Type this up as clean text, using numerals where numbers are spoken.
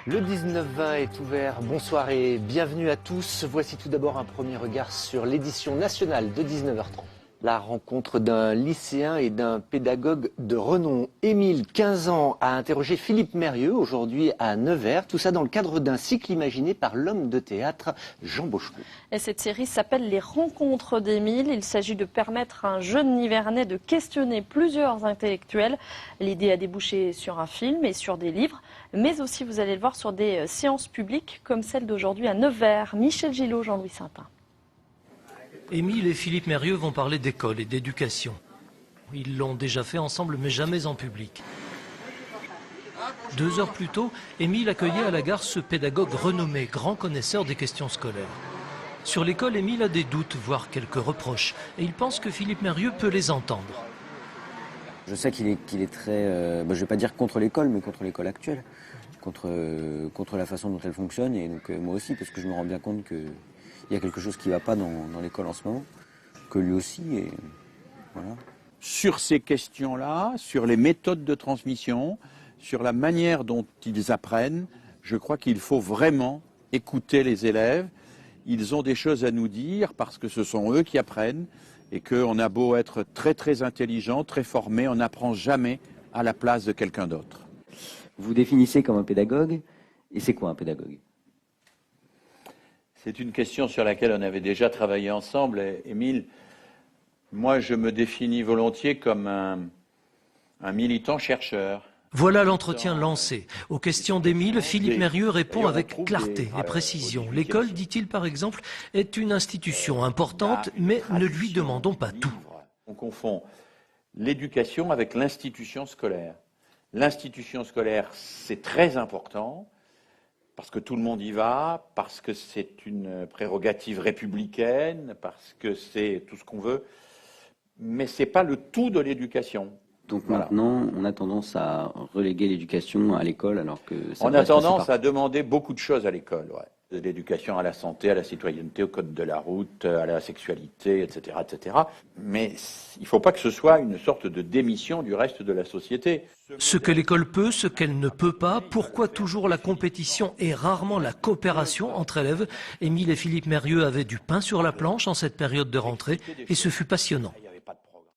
Le 19-20 est ouvert. Bonsoir et bienvenue à tous. Voici tout d'abord un premier regard sur l'édition nationale de 19h30. La rencontre d'un lycéen et d'un pédagogue de renom. Émile, 15 ans, a interrogé Philippe Mérieux aujourd'hui à Nevers. Tout ça dans le cadre d'un cycle imaginé par l'homme de théâtre Jean Bochecou. Et cette série s'appelle Les Rencontres d'Émile. Il s'agit de permettre à un jeune Nivernais de questionner plusieurs intellectuels. L'idée a débouché sur un film et sur des livres, mais aussi, vous allez le voir, sur des séances publiques comme celle d'aujourd'hui à Nevers. Michel Gillot, Jean-Louis Saintin. Émile et Philippe Mérieux vont parler d'école et d'éducation. Ils l'ont déjà fait ensemble, mais jamais en public. 2 heures plus tôt, Émile accueillait à la gare ce pédagogue renommé, grand connaisseur des questions scolaires. Sur l'école, Émile a des doutes, voire quelques reproches, et il pense que Philippe Mérieux peut les entendre. Je sais qu'il est très, je ne vais pas dire contre l'école, mais contre l'école actuelle, contre la façon dont elle fonctionne, et donc moi aussi, parce que je me rends bien compte qu'il y a quelque chose qui ne va pas dans l'école en ce moment, que lui aussi, et voilà. Sur ces questions-là, sur les méthodes de transmission, sur la manière dont ils apprennent, je crois qu'il faut vraiment écouter les élèves. Ils ont des choses à nous dire parce que ce sont eux qui apprennent et qu'on a beau être très très intelligent, très formé, on n'apprend jamais à la place de quelqu'un d'autre. Vous définissez comme un pédagogue, et c'est quoi un pédagogue ? C'est une question sur laquelle on avait déjà travaillé ensemble, Émile. Moi, je me définis volontiers comme un militant chercheur. Voilà l'entretien lancé. Aux questions d'Émile, Philippe Mérieux répond avec clarté et précision. L'école, dit-il par exemple, est une institution importante, mais ne lui demandons pas tout. On confond l'éducation avec l'institution scolaire. L'institution scolaire, c'est très important, parce que tout le monde y va, parce que c'est une prérogative républicaine, parce que c'est tout ce qu'on veut, mais ce n'est pas le tout de l'éducation. Donc maintenant, on a tendance à reléguer l'éducation à l'école, alors que ça on a tendance à demander beaucoup de choses à l'école, ouais. De l'éducation à la santé, à la citoyenneté, au code de la route, à la sexualité, etc., etc. Mais il ne faut pas que ce soit une sorte de démission du reste de la société. Ce que l'école peut, ce qu'elle ne peut pas, pourquoi toujours la compétition et rarement la coopération entre élèves. Émile et Philippe Mérieux avaient du pain sur la planche en cette période de rentrée et ce fut passionnant.